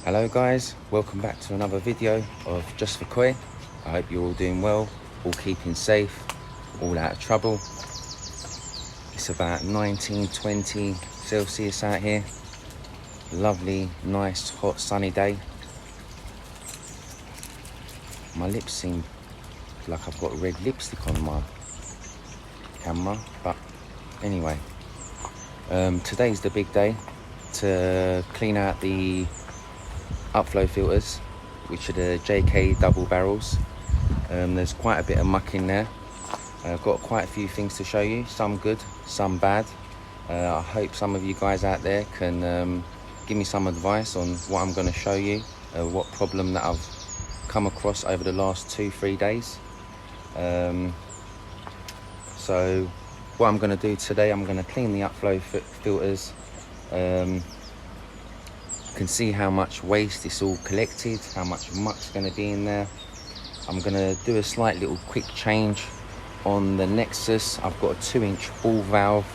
Hello guys, welcome back to another video of Just for Koi. I hope you're all doing well, all keeping safe, all out of trouble. It's about 19-20 Celsius out here. Lovely, nice, hot, sunny day. My lips seem like I've got red lipstick on my camera, but anyway, today's the big day to clean out the upflow filters, which are the JK double barrels. There's quite a bit of muck in there. I've got quite a few things to show you, some good, some bad. I hope some of you guys out there can give me some advice on what I'm going to show you, what problem that I've come across over the last 2-3 days. So what I'm going to do today, I'm going to clean the upflow filters. Can see how much waste it's all collected, how much muck's going to be in there. I'm going to do a slight little quick change on the Nexus. I've got a 2-inch ball valve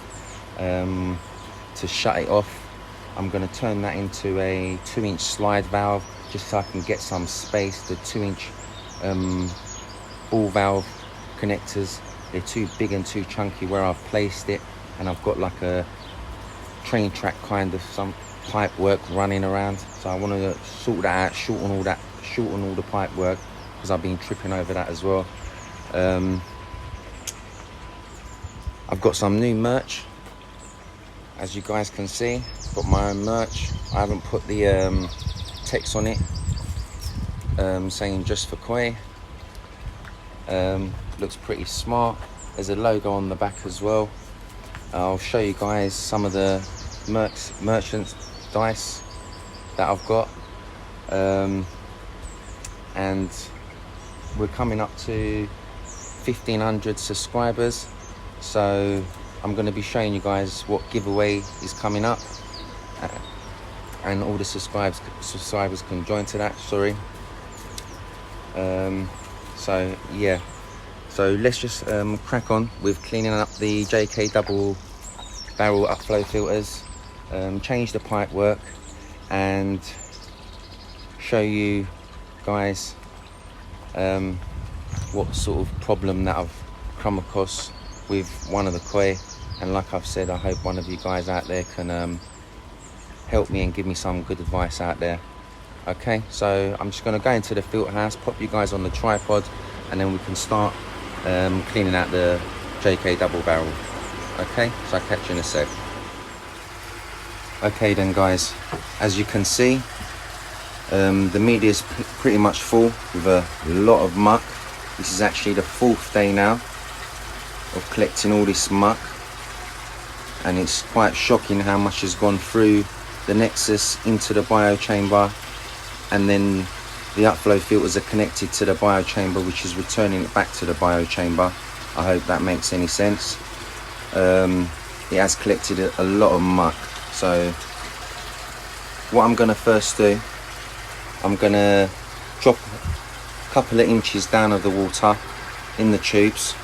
to shut it off. I'm going to turn that into a 2-inch slide valve just so I can get some space. The 2-inch ball valve connectors, they're too big and too chunky where I've placed it, and I've got like a train track kind of some pipe work running around, so I want to sort that out, shorten all the pipe work, because I've been tripping over that as well. I've got some new merch, as you guys can see. Got my own merch. I haven't put the text on it saying Just for Koi. Looks pretty smart. There's a logo on the back as well. I'll show you guys some of the merchants dice that I've got, and we're coming up to 1,500 subscribers, so I'm going to be showing you guys what giveaway is coming up, and all the subscribers can join to that. So yeah, so let's just crack on with cleaning up the JK double barrel upflow filters, change the pipe work, and show you guys what sort of problem that I've come across with one of the koi. And like I've said, I hope one of you guys out there can help me and give me some good advice out there. Okay, so I'm just going to go into the filter house, pop you guys on the tripod, and then we can start cleaning out the JK double barrel. Okay, so I'll catch you in a sec. Okay then guys, as you can see, the media is pretty much full with a lot of muck. This is actually the 4th day now of collecting all this muck, and it's quite shocking how much has gone through the Nexus into the bio chamber, and then the upflow filters are connected to the bio chamber, which is returning it back to the bio chamber. I hope that makes any sense. It has collected a lot of muck. So what I'm going to first do, I'm going to drop a couple of inches down of the water in the tubes,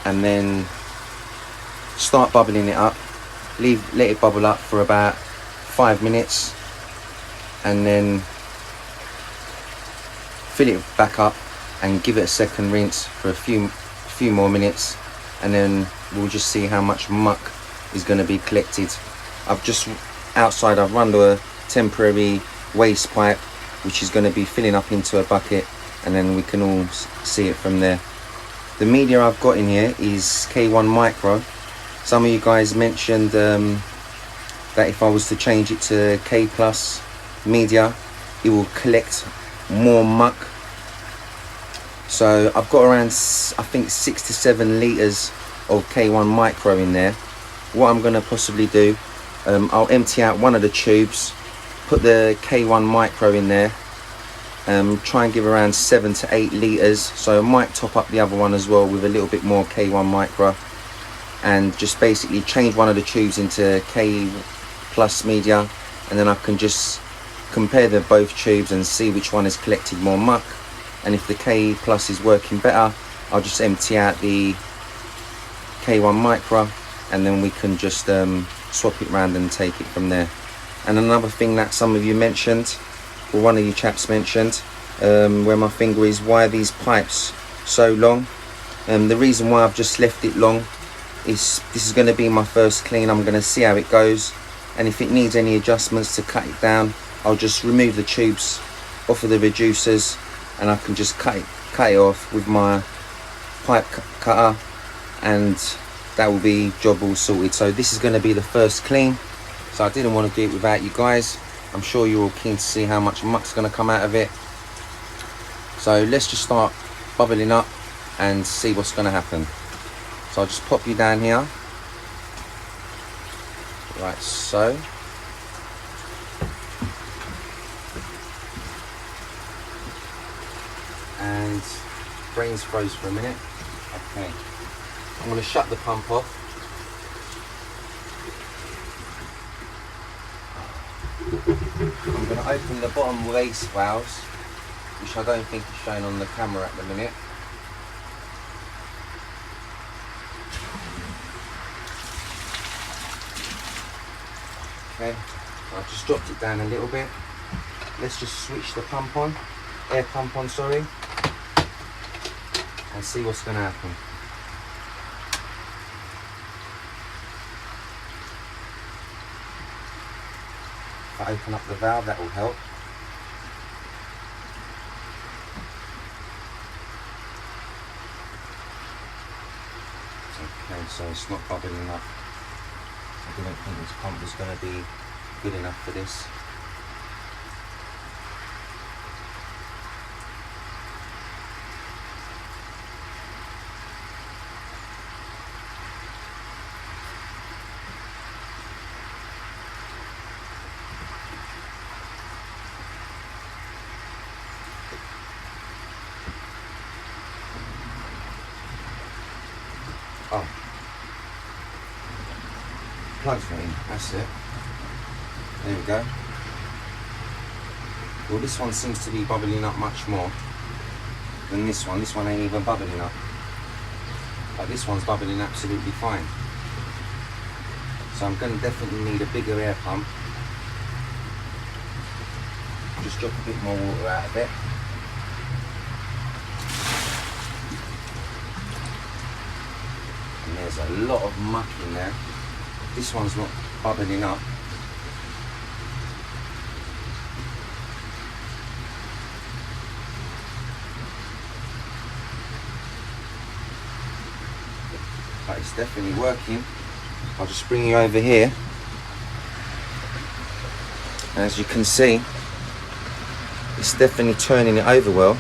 and then start bubbling it up. Let it bubble up for about 5 minutes, and then fill it back up and give it a second rinse for a few more minutes, and then we'll just see how much muck is going to be collected. I've just outside, I've run a temporary waste pipe which is going to be filling up into a bucket, and then we can all see it from there. The media I've got in here is K1 micro. Some of you guys mentioned that if I was to change it to K plus media, it will collect more muck. So I've got around, I think, 6 to 7 litres of K1 micro in there. What I'm going to possibly do, I'll empty out one of the tubes, put the K1 micro in there, try and give around 7 to 8 litres, so I might top up the other one as well with a little bit more K1 micro, and just basically change one of the tubes into K plus media, and then I can just compare the both tubes and see which one has collected more muck. And if the K plus is working better, I'll just empty out the K1 micro, and then we can just swap it round and take it from there. And another thing that some of you mentioned or one of you chaps mentioned, where my finger is, why are these pipes so long? The reason why I've just left it long is this is going to be my first clean. I'm going to see how it goes, and if it needs any adjustments to cut it down, I'll just remove the tubes off of the reducers, and I can just cut it off with my pipe cutter, and that will be job all sorted. So this is going to be the first clean, so I didn't want to do it without you guys. I'm sure you're all keen to see how much muck's going to come out of it. So let's just start bubbling up and see what's going to happen. So I'll just pop you down here, like so. And brains froze for a minute. Okay, I'm going to shut the pump off. I'm going to open the bottom waste valves, which I don't think is shown on the camera at the minute. Okay, I've just dropped it down a little bit. Let's just switch the pump on, air pump on, sorry, and see what's going to happen. If I open up the valve, that will help. Okay, so it's not bubbling up. I didn't think this pump was going to be good enough for this. Oh, plug's not in, that's it. There we go. Well, this one seems to be bubbling up much more than this one. This one ain't even bubbling up, but this one's bubbling absolutely fine. So I'm going to definitely need a bigger air pump. Just drop a bit more water out of it. And there's a lot of muck in there. This one's not bubbling up. But it's definitely working. I'll just bring you over here. And as you can see, it's definitely turning it over well.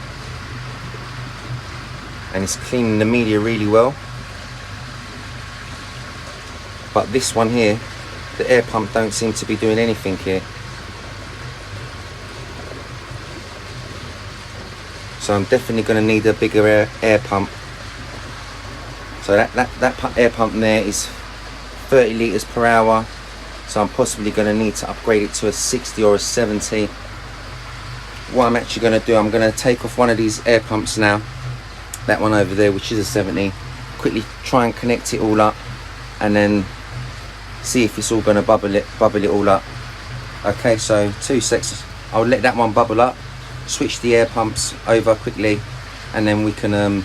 And it's cleaning the media really well. But this one here, the air pump don't seem to be doing anything here. So I'm definitely going to need a bigger air pump. So that air pump there is 30 litres per hour. So I'm possibly going to need to upgrade it to a 60 or a 70. What I'm actually going to do, I'm going to take off one of these air pumps now. That one over there, which is a 70. Quickly try and connect it all up, and then see if it's all going to bubble it all up. Okay, so 2 seconds. I'll let that one bubble up, switch the air pumps over quickly, and then we can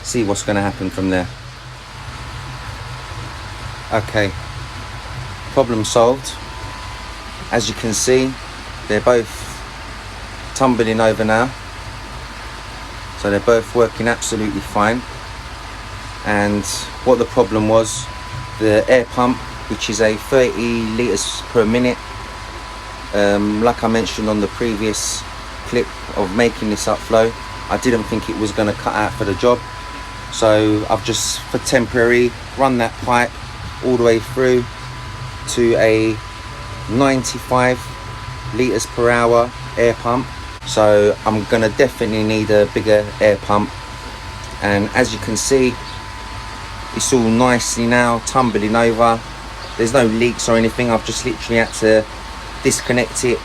see what's going to happen from there. Okay, problem solved. As you can see, they're both tumbling over now, so they're both working absolutely fine. And what the problem was, the air pump, which is a 30 litres per minute, like I mentioned on the previous clip of making this upflow, I didn't think it was going to cut out for the job. So I've just, for temporary, run that pipe all the way through to a 95 litres per hour air pump. So I'm going to definitely need a bigger air pump. And as you can see, it's all nicely now tumbling over. There's no leaks or anything. I've just literally had to disconnect it.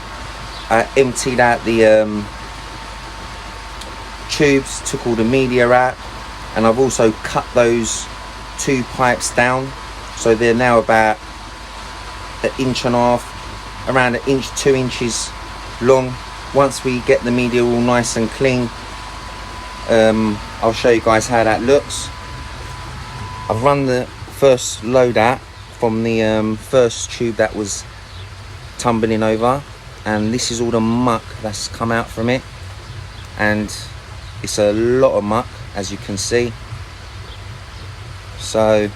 I emptied out the tubes, took all the media out, and I've also cut those 2 pipes down, so they're now about 1.5 inches, around 1 inch, 2 inches long. once we get the media all nice and clean, I'll show you guys how that looks. I've run the first load out from the first tube that was tumbling over, and this is all the muck that's come out from it, and it's a lot of muck, as you can see. So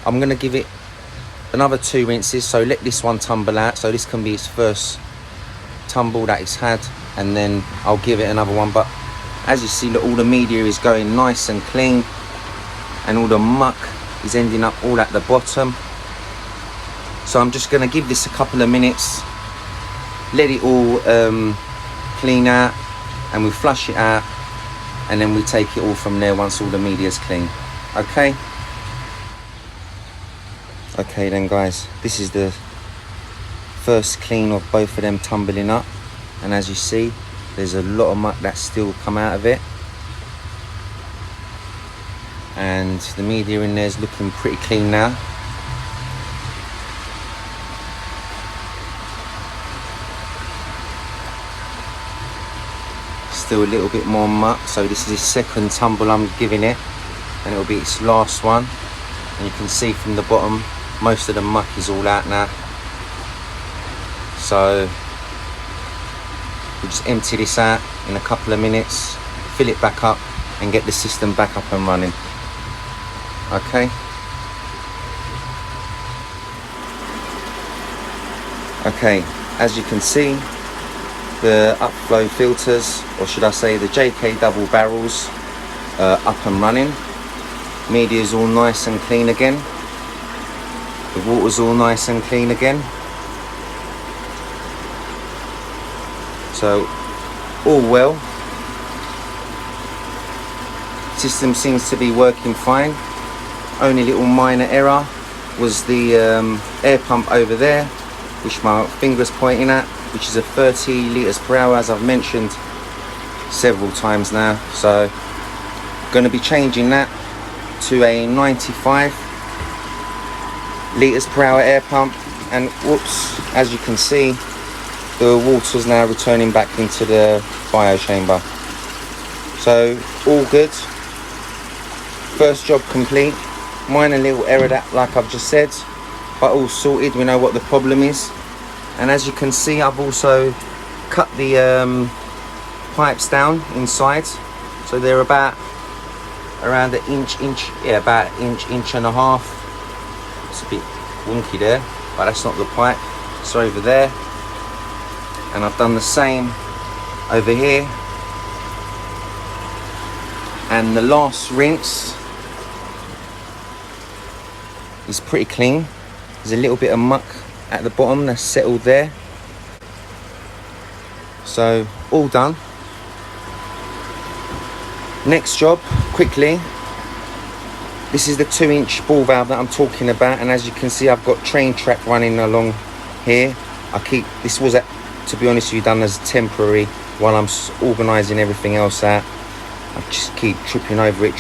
I'm going to give it another 2 rinses, so let this one tumble out, so this can be its first tumble that it's had, and then I'll give it another one. But as you see, look, all the media is going nice and clean, and all the muck is ending up all at the bottom. So I'm just going to give this a couple of minutes, let it all clean out, and we flush it out, and then we take it all from there once all the media is clean. Okay then guys, this is the first clean of both of them tumbling up, and as you see, there's a lot of muck that's still come out of it, and the media in there is looking pretty clean now. Still a little bit more muck, so this is the second tumble I'm giving it, and it'll be its last one. And you can see from the bottom, most of the muck is all out now. So we'll just empty this out in a couple of minutes, fill it back up, and get the system back up and running. Okay. Okay, as you can see, the upflow filters, or should I say the JK double barrels, up and running. Media is all nice and clean again. The water's all nice and clean again. So all well. System seems to be working fine. Only little minor error was the air pump over there, which my finger's pointing at, which is a 30 litres per hour, as I've mentioned several times now. So going to be changing that to a 95 litres per hour air pump, and whoops, as you can see, the water's now returning back into the bio chamber. So all good, first job complete. Minor little error, that like I've just said, but all sorted. We know what the problem is, and as you can see, I've also cut the pipes down inside, so they're about around an inch, about inch and a half. It's a bit wonky there, but that's not the pipe, it's over there. And I've done the same over here. And the last rinse is pretty clean. There's a little bit of muck at the bottom that's settled there. So all done. Next job, quickly. This is the 2-inch ball valve that I'm talking about, and as you can see, I've got train track running along here. This was, to be honest with you, done as temporary while I'm organising everything else out. I just keep tripping over it.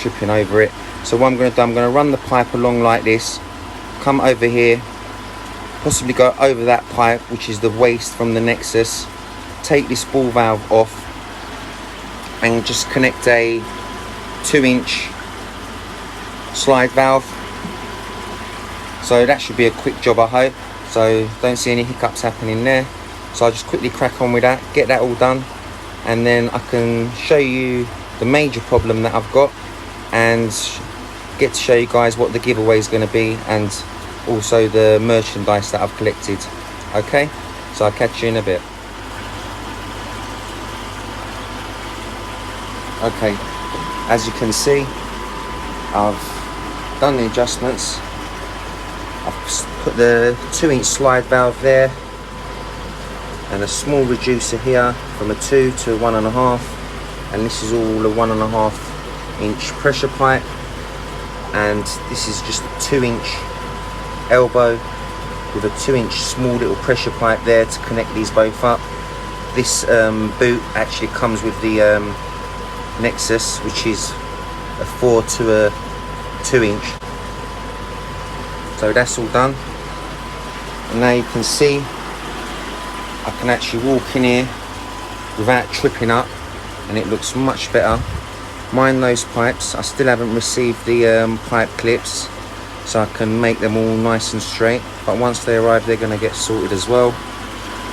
So what I'm going to do, I'm going to run the pipe along like this, come over here, possibly go over that pipe, which is the waste from the Nexus, take this ball valve off, and just connect a 2-inch slide valve. So that should be a quick job, I hope. So don't see any hiccups happening there. So I'll just quickly crack on with that, get that all done, and then I can show you the major problem that I've got, and get to show you guys what the giveaway is going to be, and also the merchandise that I've collected. Okay, so I'll catch you in a bit. Okay, as you can see, I've done the adjustments. I've put the 2-inch slide valve there, and a small reducer here from a 2 to a 1.5, and this is all a 1.5-inch pressure pipe, and this is just a 2-inch elbow with a 2-inch small little pressure pipe there to connect these both up. This boot actually comes with the Nexus, which is a 4 to a 2-inch. So that's all done, and now you can see I can actually walk in here without tripping up, and it looks much better. Mind those pipes, I still haven't received the pipe clips, so I can make them all nice and straight, but once they arrive they're going to get sorted as well.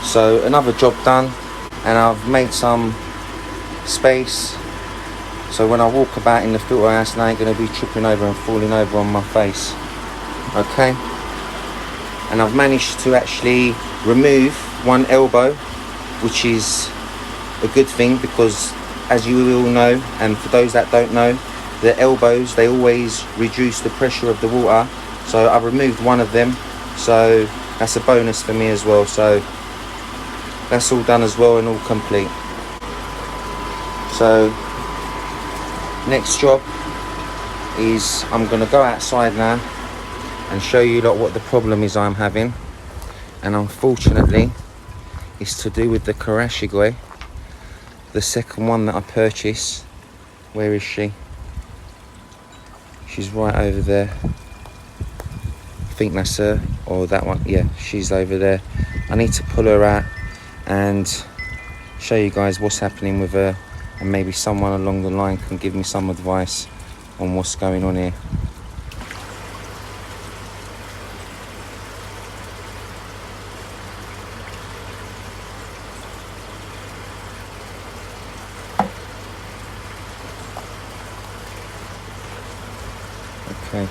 So another job done, and I've made some space, so when I walk about in the filter house I ain't going to be tripping over and falling over on my face. Okay, and I've managed to actually remove one elbow, which is a good thing, because as you all know, and for those that don't know, the elbows, they always reduce the pressure of the water, so I've removed one of them, so that's a bonus for me as well. So that's all done as well and all complete. So next job is I'm going to go outside now and show you lot what the problem is I'm having, and unfortunately it's to do with the karashigoi, the second one that I purchased. Where is she? She's right over there. I think that's her, or that one. Yeah, she's over there. I need to pull her out and show you guys what's happening with her, and maybe someone along the line can give me some advice on what's going on here. Okay,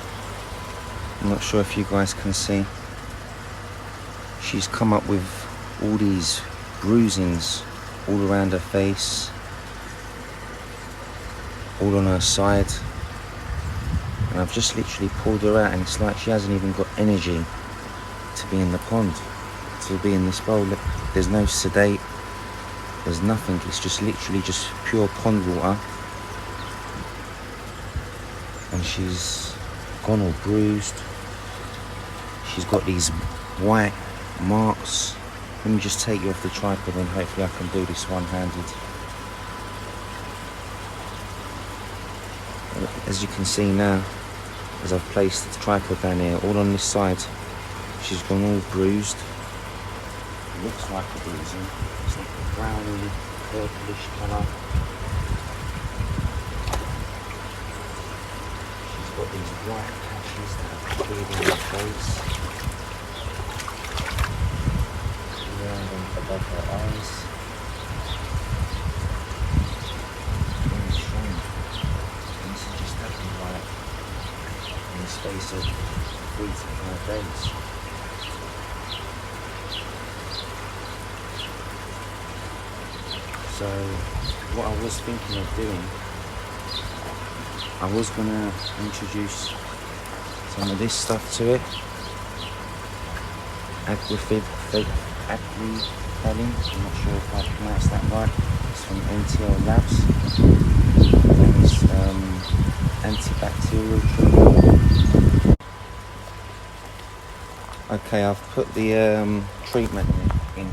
I'm not sure if you guys can see, she's come up with all these bruisings all around her face, all on her side, and I've just literally pulled her out, and it's like she hasn't even got energy to be in the pond, to be in this bowl. Look, there's no sedate, there's nothing, it's just literally just pure pond water, and she's gone all bruised. She's got these white marks. Let me just take you off the tripod and hopefully I can do this one-handed. As you can see now, as I've placed the tripod down here, all on this side, she's gone all bruised. It looks like a bruising. It's like a browny, purplish colour. She's got these white patches that have appeared on her face. Above her eyes. Very strange. And this has just happened like in the space of 3 to 5 days. So what I was thinking of doing, I was going to introduce some of this stuff to it. I'm not sure if I pronounced that right. It's from NTL Labs. And it's antibacterial treatment. Okay, I've put the treatment in,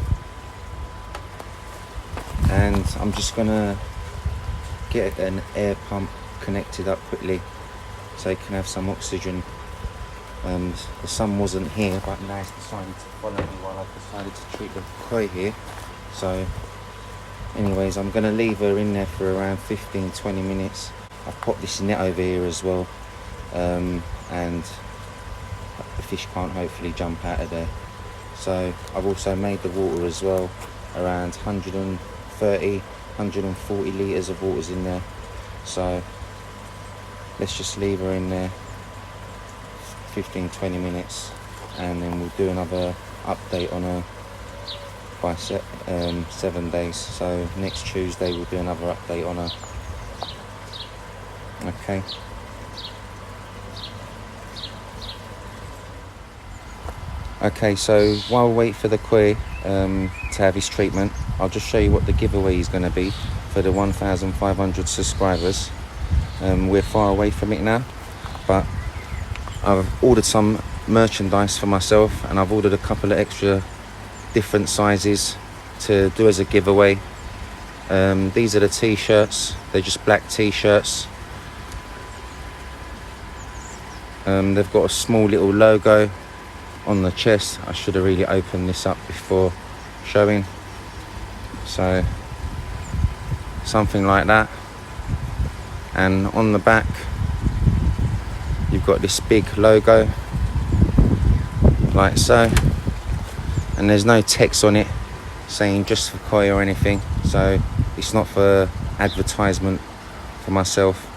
and I'm just gonna get an air pump connected up quickly so it can have some oxygen. The sun wasn't here, but now it's decided to follow me while I've decided to treat the koi here. So anyways, I'm going to leave her in there for around 15-20 minutes. I've popped this net over here as well, and the fish can't hopefully jump out of there. So I've also made the water as well, around 130, 140 litres of water's in there. So let's just leave her in there 15-20 minutes, and then we'll do another update on her by 7 days. So next Tuesday we'll do another update on her. Okay. Okay, so while we wait for the koi to have his treatment, I'll just show you what the giveaway is going to be for the 1,500 subscribers. We're far away from it now, but I've ordered some merchandise for myself, and I've ordered a couple of extra different sizes to do as a giveaway. These are the t-shirts. They're just black t-shirts. They've got a small little logo on the chest. I should have really opened this up before showing. So something like that. And on the back you've got this big logo like so, and there's no text on it saying just for koi or anything, so it's not for advertisement for myself.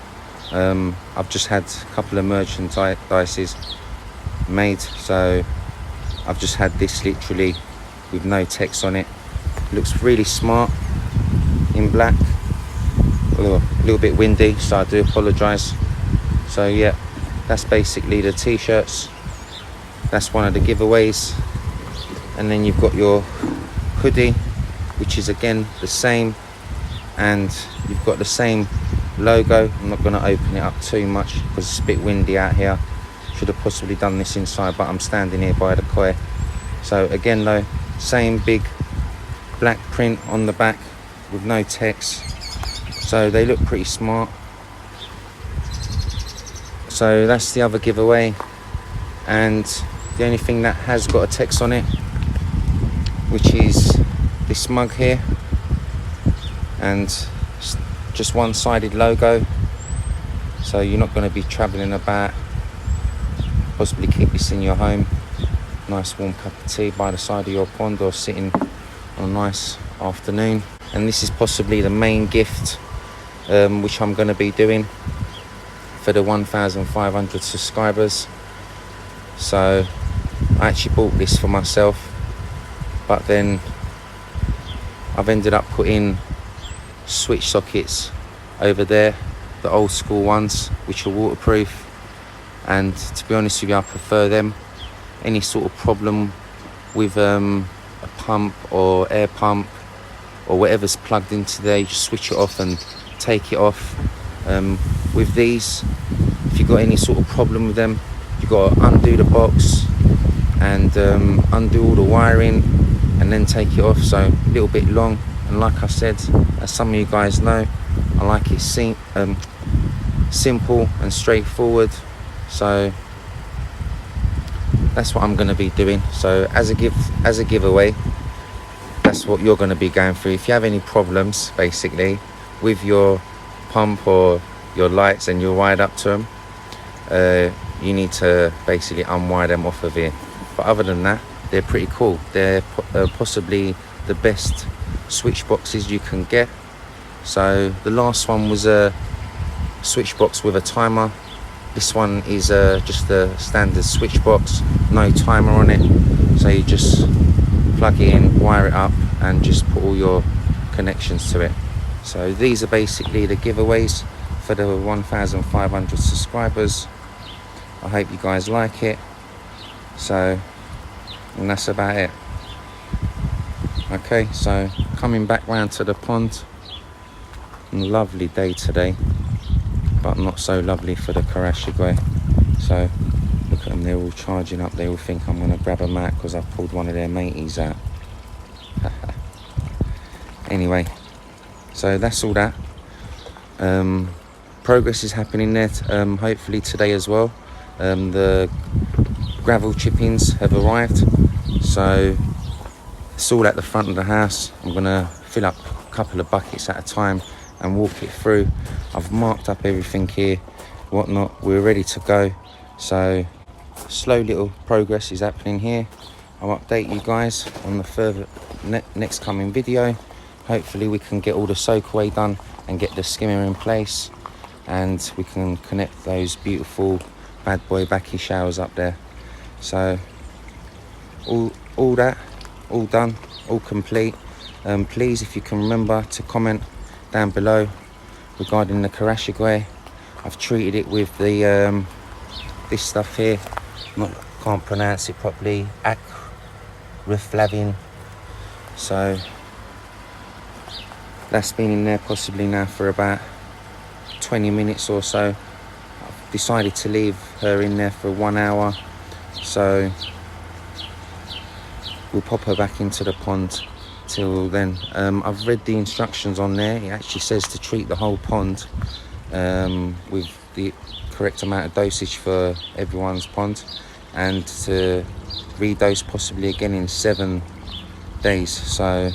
I've just had a couple of merchandises made, so I've just had this literally with no text on it. Looks really smart in black. A little bit windy, so I do apologise. So yeah, that's basically the t-shirts. That's one of the giveaways. And then you've got your hoodie, which is again the same, and you've got the same logo. I'm not going to open it up too much because it's a bit windy out here. Should have possibly done this inside, but I'm standing here by the koi. So again though, same big black print on the back with no text, so they look pretty smart. So that's the other giveaway, and the only thing that has got a text on it, which is this mug here, and just one-sided logo, so you're not going to be traveling about. Possibly keep this in your home, nice warm cup of tea by the side of your pond, or sitting on a nice afternoon. And this is possibly the main gift which I'm going to be doing for the 1,500 subscribers. So I actually bought this for myself, but then I've ended up putting switch sockets over there, the old school ones which are waterproof, and to be honest with you, I prefer them. Any sort of problem with a pump or air pump or whatever's plugged into there, you just switch it off and take it off. With these, if you've got any sort of problem with them, you've got to undo the box and undo all the wiring and then take it off. So a little bit long, and like I said, as some of you guys know, I like it simple and straightforward. So that's what I'm going to be doing. So as a giveaway, that's what you're going to be going through. If you have any problems basically with your pump or your lights and you're wired up to them, you need to basically unwire them off of here. But other than that, they're pretty cool. They're possibly the best switch boxes you can get. So the last one was a switch box with a timer. This one is just a standard switch box, no timer on it. So you just plug it in, wire it up, and just put all your connections to it. So these are basically the giveaways for the 1,500 subscribers. I hope you guys like it. So, and that's about it. Okay, so coming back round to the pond. Lovely day today, but not so lovely for the karashigoi. So look at them, they're all charging up. They all think I'm going to grab a mat because I've pulled one of their mateys out. Anyway, so that's all that. Progress is happening there, hopefully today as well. The gravel chippings have arrived, so it's all at the front of the house. I'm going to fill up a couple of buckets at a time and walk it through. I've marked up everything here, whatnot. We're ready to go. So slow little progress is happening here. I'll update you guys on the further next coming video. Hopefully we can get all the soak away done and get the skimmer in place, and we can connect those beautiful bad boy backy showers up there. So all that, all done, all complete. Please, if you can remember to comment down below regarding the karashigoi. I've treated it with the this stuff here, can't pronounce it properly, riflavin. So that's been in there possibly now for about 20 minutes or so. I've decided to leave her in there for 1 hour, so we'll pop her back into the pond. Till then, I've read the instructions on there. It actually says to treat the whole pond with the correct amount of dosage for everyone's pond, and to redose possibly again in 7 days. So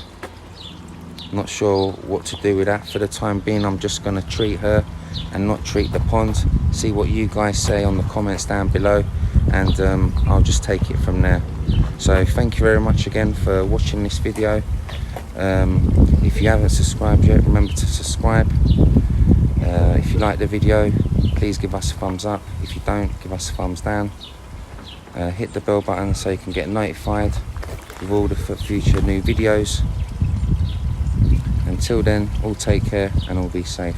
Not sure what to do with that. For the time being, I'm just going to treat her and not treat the pond. See what you guys say on the comments down below, and I'll just take it from there. So thank you very much again for watching this video. If you haven't subscribed yet, remember to subscribe. If you like the video, please give us a thumbs up. If you don't, give us a thumbs down. Hit the bell button so you can get notified with all the future new videos. Until then, all take care and all be safe.